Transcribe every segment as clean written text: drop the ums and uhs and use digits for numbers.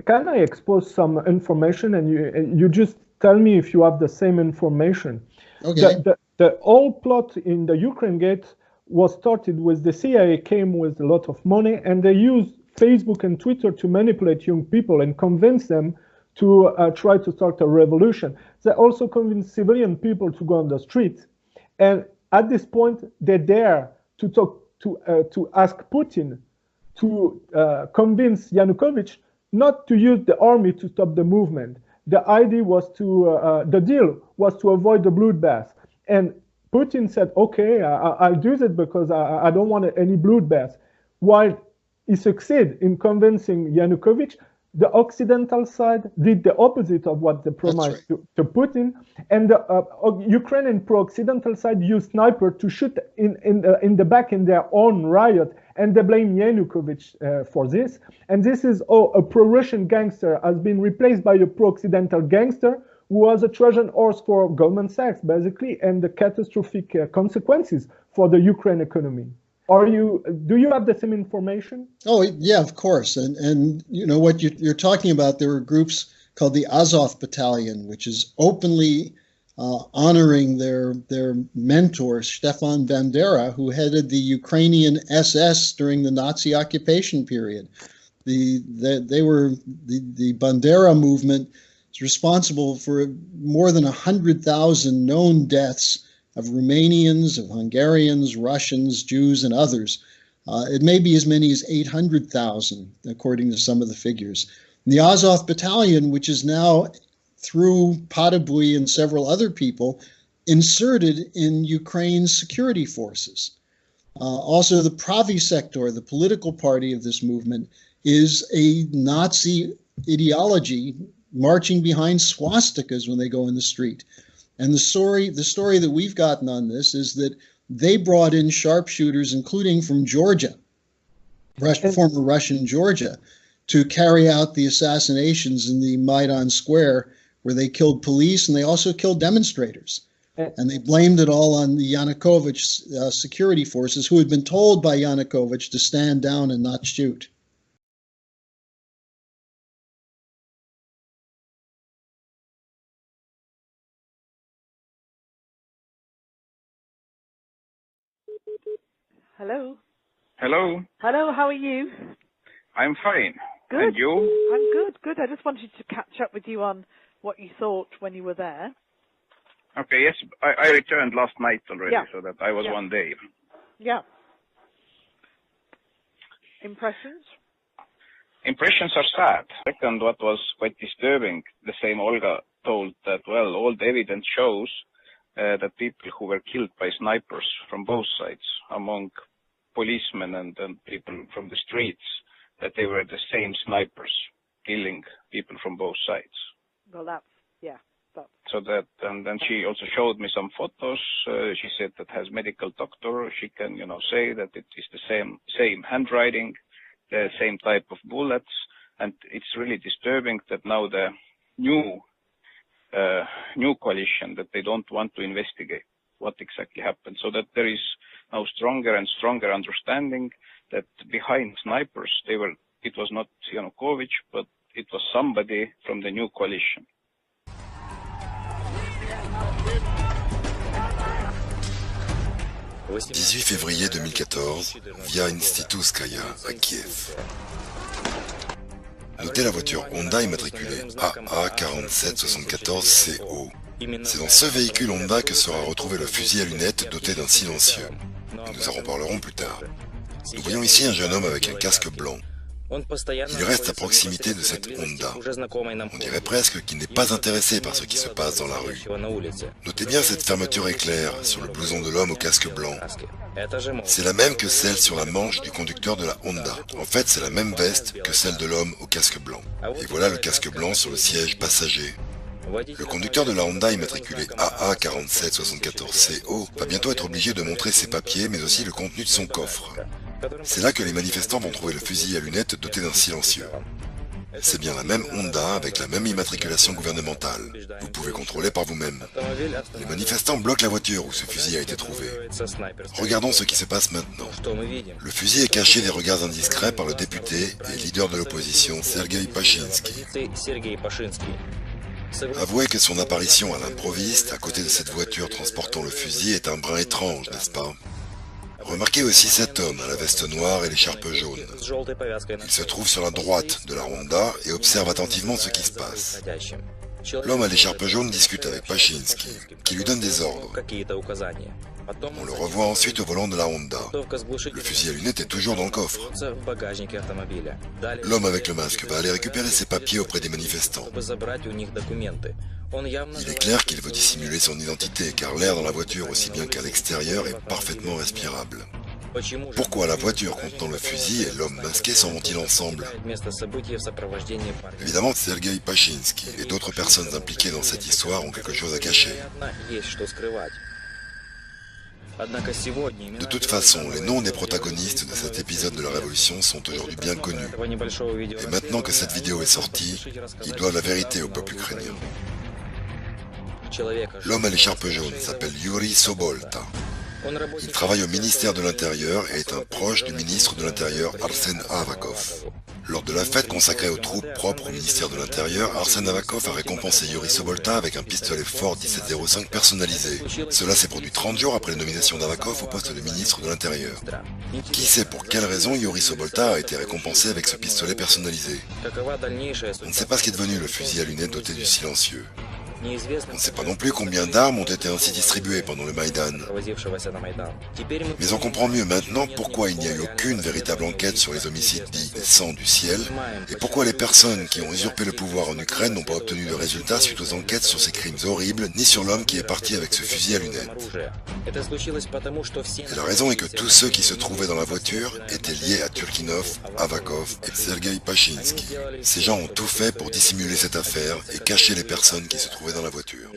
Can I expose some information, and you just tell me if you have the same information? Okay. The whole plot in the Ukraine Gate was started with the CIA came with a lot of money, and they used Facebook and Twitter to manipulate young people and convince them to try to start a revolution. They also convinced civilian people to go on the street, and at this point they dare to talk to ask Putin to convince Yanukovych not to use the army to stop the movement. The idea was the deal was to avoid the bloodbath. And Putin said, okay, I'll do that because I don't want any bloodbath. While he succeeded in convincing Yanukovych, the Occidental side did the opposite of what they promised to Putin, and the Ukrainian pro-Occidental side used sniper to shoot in the back in their own riot, and they blame Yanukovych for this. And this is a pro-Russian gangster has been replaced by a pro-Occidental gangster who was a Trojan horse for Goldman Sachs, basically, and the catastrophic consequences for the Ukraine economy. Do you have the same information? Oh, yeah, of course. And you know what you're talking about, there were groups called the Azov Battalion, which is openly honoring their mentor, Stefan Bandera, who headed the Ukrainian SS during the Nazi occupation period. The Bandera movement is responsible for more than 100,000 known deaths of Romanians, of Hungarians, Russians, Jews, and others. It may be as many as 800,000, according to some of the figures. And the Azov Battalion, which is now, through Padabui and several other people, inserted in Ukraine's security forces. Also, the Pravi Sector, the political party of this movement, is a Nazi ideology marching behind swastikas when they go in the street. And the story that we've gotten on this is that they brought in sharpshooters, including from Georgia, former Russian Georgia, to carry out the assassinations in the Maidan Square, where they killed police and they also killed demonstrators. And they blamed it all on the Yanukovych security forces, who had been told by Yanukovych to stand down and not shoot. Hello. Hello. Hello, how are you? I'm fine. Good. And you? I'm good. I just wanted to catch up with you on what you thought when you were there. Okay, yes, I returned last night already, so that I was 1 day. Yeah. Impressions? Impressions are sad. Second, what was quite disturbing, the same Olga told that, well, all the evidence shows that people who were killed by snipers from both sides, among policemen and people from the streets, that they were the same snipers killing people from both sides. Well, that's. So that, and then she also showed me some photos. She said that as medical doctor, she can, say that it is the same handwriting, the same type of bullets, and it's really disturbing that now the new coalition, that they don't want to investigate what exactly happened, so that there is now stronger and stronger understanding that behind snipers it was not Yanukovych, but it was somebody from the new coalition. « 18 février 2014, via Institutskaya à Kiev. Notez la voiture Honda immatriculée AA4774CO. C'est dans ce véhicule Honda que sera retrouvé le fusil à lunettes doté d'un silencieux. Et nous en reparlerons plus tard. Nous voyons ici un jeune homme avec un casque blanc. Il reste à proximité de cette Honda. On dirait presque qu'il n'est pas intéressé par ce qui se passe dans la rue. Notez bien cette fermeture éclair sur le blouson de l'homme au casque blanc. C'est la même que celle sur la manche du conducteur de la Honda. En fait, c'est la même veste que celle de l'homme au casque blanc. Et voilà le casque blanc sur le siège passager. Le conducteur de la Honda immatriculé AA4774CO va bientôt être obligé de montrer ses papiers, mais aussi le contenu de son coffre. C'est là que les manifestants vont trouver le fusil à lunettes doté d'un silencieux. C'est bien la même Honda avec la même immatriculation gouvernementale. Vous pouvez contrôler par vous-même. Les manifestants bloquent la voiture où ce fusil a été trouvé. Regardons ce qui se passe maintenant. Le fusil est caché des regards indiscrets par le député et leader de l'opposition Sergueï Pachinsky. Avouez que son apparition à l'improviste, à côté de cette voiture transportant le fusil, est un brin étrange, n'est-ce pas? Remarquez aussi cet homme à la veste noire et l'écharpe jaune. Il se trouve sur la droite de la Honda et observe attentivement ce qui se passe. L'homme à l'écharpe jaune discute avec Pachinsky, qui lui donne des ordres. On le revoit ensuite au volant de la Honda. Le fusil à lunettes est toujours dans le coffre. L'homme avec le masque va aller récupérer ses papiers auprès des manifestants. Il est clair qu'il veut dissimuler son identité, car l'air dans la voiture, aussi bien qu'à l'extérieur, est parfaitement respirable. Pourquoi la voiture contenant le fusil et l'homme masqué s'en vont-ils ensemble? Évidemment, Sergueï Pachinsky et d'autres personnes impliquées dans cette histoire ont quelque chose à cacher. De toute façon, les noms des protagonistes de cet épisode de la Révolution sont aujourd'hui bien connus. Et maintenant que cette vidéo est sortie, ils doivent la vérité au peuple ukrainien. L'homme à l'écharpe jaune s'appelle Yuri Sobolta. Il travaille au ministère de l'Intérieur et est un proche du ministre de l'Intérieur Arsen Avakov. Lors de la fête consacrée aux troupes propres au ministère de l'Intérieur, Arsen Avakov a récompensé Yuri Sobolta avec un pistolet Ford 1705 personnalisé. Cela s'est produit 30 jours après la nomination d'Avakov au poste de ministre de l'Intérieur. Qui sait pour quelle raison Yuri Sobolta a été récompensé avec ce pistolet personnalisé? On ne sait pas ce qui est devenu le fusil à lunettes doté du silencieux. On ne sait pas non plus combien d'armes ont été ainsi distribuées pendant le Maïdan. Mais on comprend mieux maintenant pourquoi il n'y a eu aucune véritable enquête sur les homicides dits des sangs du ciel et pourquoi les personnes qui ont usurpé le pouvoir en Ukraine n'ont pas obtenu de résultats suite aux enquêtes sur ces crimes horribles ni sur l'homme qui est parti avec ce fusil à lunettes. Et la raison est que tous ceux qui se trouvaient dans la voiture étaient liés à Turkinov, Avakov et Sergueï Pachinsky. Ces gens ont tout fait pour dissimuler cette affaire et cacher les personnes qui se trouvaient dans la voiture.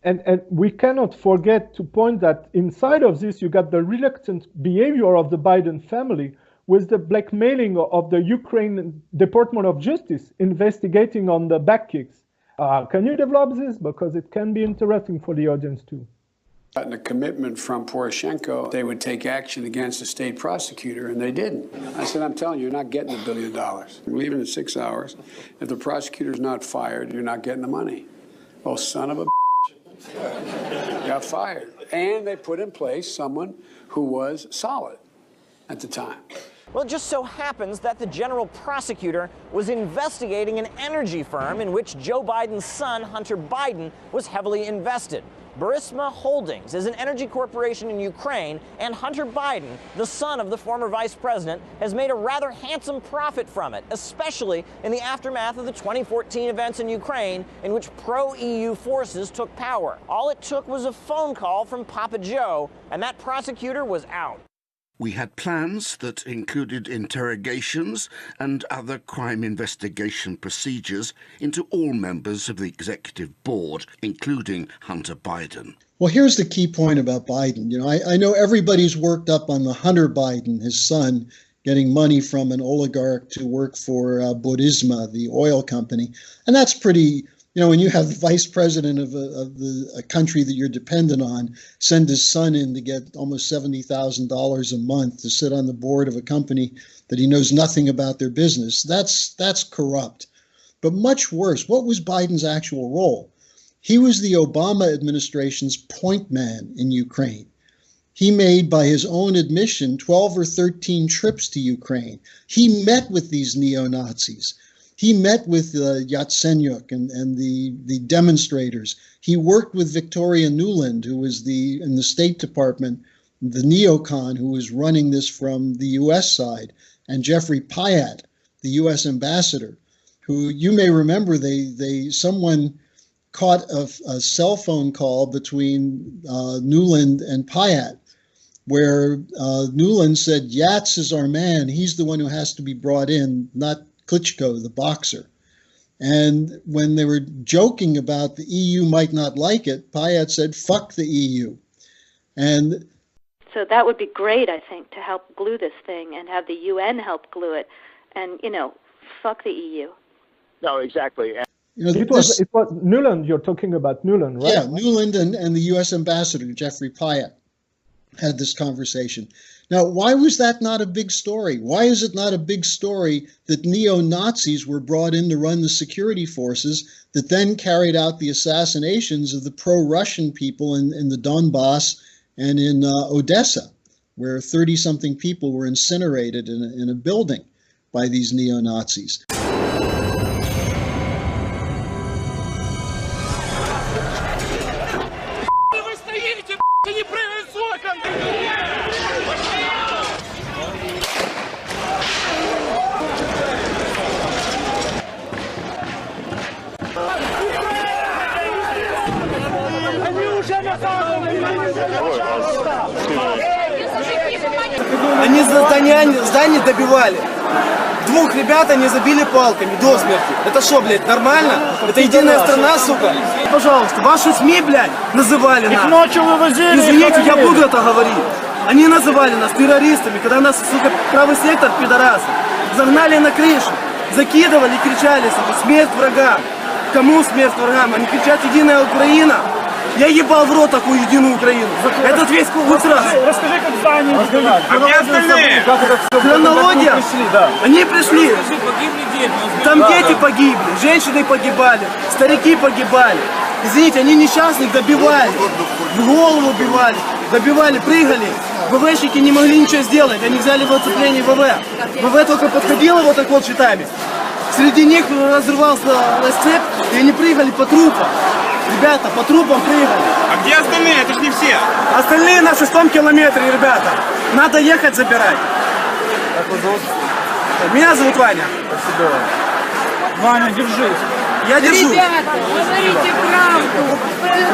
And we cannot forget to point that inside of this, you got the reluctant behavior of the Biden family with the blackmailing of the Ukraine Department of Justice investigating on the back kicks. Can you develop this? Because it can be interesting for the audience too. Gotten a commitment from Poroshenko, they would take action against the state prosecutor, and they didn't. I said, I'm telling you, you're not getting $1 billion. I'm leaving in 6 hours. If the prosecutor's not fired, you're not getting the money. Oh, son of a got fired. And they put in place someone who was solid at the time. Well, it just so happens that the general prosecutor was investigating an energy firm in which Joe Biden's son, Hunter Biden, was heavily invested. Burisma Holdings is an energy corporation in Ukraine, and Hunter Biden, the son of the former vice president, has made a rather handsome profit from it, especially in the aftermath of the 2014 events in Ukraine in which pro-EU forces took power. All it took was a phone call from Papa Joe, and that prosecutor was out. We had plans that included interrogations and other crime investigation procedures into all members of the executive board, including Hunter Biden. Well, here's the key point about Biden. You know, I know everybody's worked up on the Hunter Biden, his son, getting money from an oligarch to work for Burisma, the oil company. And that's pretty, you know, when you have the vice president of a country that you're dependent on send his son in to get almost $70,000 a month to sit on the board of a company that he knows nothing about their business, that's corrupt. But much worse, what was Biden's actual role? He was the Obama administration's point man in Ukraine. He made, by his own admission, 12 or 13 trips to Ukraine. He met with these neo-Nazis. He met with Yatsenyuk and the demonstrators. He worked with Victoria Nuland, who was in the State Department, the neocon who was running this from the U.S. side, and Jeffrey Pyatt, the U.S. ambassador, who you may remember someone caught a cell phone call between Nuland and Pyatt, where Nuland said, Yats is our man. He's the one who has to be brought in, not Klitschko, the boxer. And when they were joking about the EU might not like it, Pyatt said, fuck the EU. And so that would be great, I think, to help glue this thing and have the UN help glue it. And, you know, fuck the EU. No, exactly. You know, it was Nuland, you're talking about Nuland, right? Yeah, Nuland and the U.S. ambassador, Jeffrey Pyatt, had this conversation. Now, why was that not a big story? Why is it not a big story that neo-Nazis were brought in to run the security forces that then carried out the assassinations of the pro-Russian people in the Donbass and in Odessa, where 30-something people were incinerated in a building by these neo-Nazis? Они здание добивали. Двух ребят они забили палками до смерти. Это что, блядь, нормально? Это единая страна, сука? Пожалуйста, ваши СМИ, блядь, называли нас. Их ночью вывозили. Извините, я буду это говорить. Они называли нас террористами, когда нас, сука, правый сектор, пидорасы, загнали на крышу, закидывали и кричали, сука, смерть врагам. Кому смерть врагам? Они кричат «Единая Украина». Я ебал в рот такую единую Украину. Этот весь сразу. Расскажи, как здание разбивали. А где остальные? Хронология. Они пришли. Там дети погибли, женщины погибали, старики погибали. Извините, они несчастных добивали, в голову убивали, добивали, прыгали. ВВшники не могли ничего сделать, они взяли в оцепление ВВ. ВВ только подходило вот так вот щитами. Среди них разрывался цепь, и они прыгали по трупам. Ребята, по трупам прыгали. А где остальные? Это же не все. Остальные на 6-м километре, ребята. Надо ехать забирать. Как вас зовут? Меня зовут Ваня. Спасибо. Ваня, держись. Я держу. Ребята, говорите правду.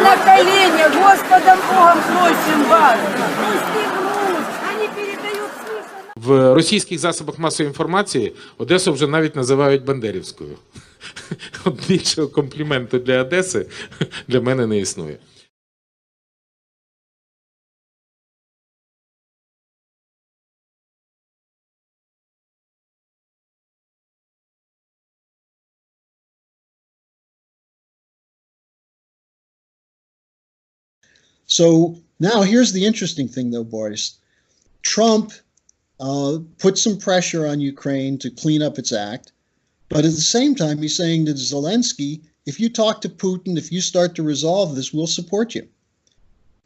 На колени, Господом Богом просим вас. Они передают смысл. В російських засобах масової інформації Одесу вже навіть називають Бандерівською. От більшого компліменту для Одеси для мене не існує. So now here's the interesting thing, though, Boris. Trump put some pressure on Ukraine to clean up its act, but at the same time, he's saying to Zelensky, if you talk to Putin, if you start to resolve this, we'll support you.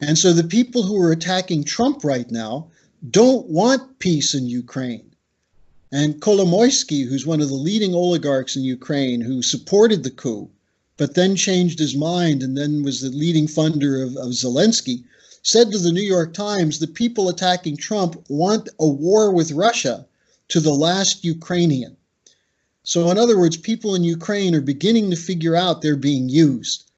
And so the people who are attacking Trump right now don't want peace in Ukraine. And Kolomoisky, who's one of the leading oligarchs in Ukraine, who supported the coup, but then changed his mind and then was the leading funder of Zelensky, said to the New York Times, the people attacking Trump want a war with Russia to the last Ukrainian. So in other words, people in Ukraine are beginning to figure out they're being used.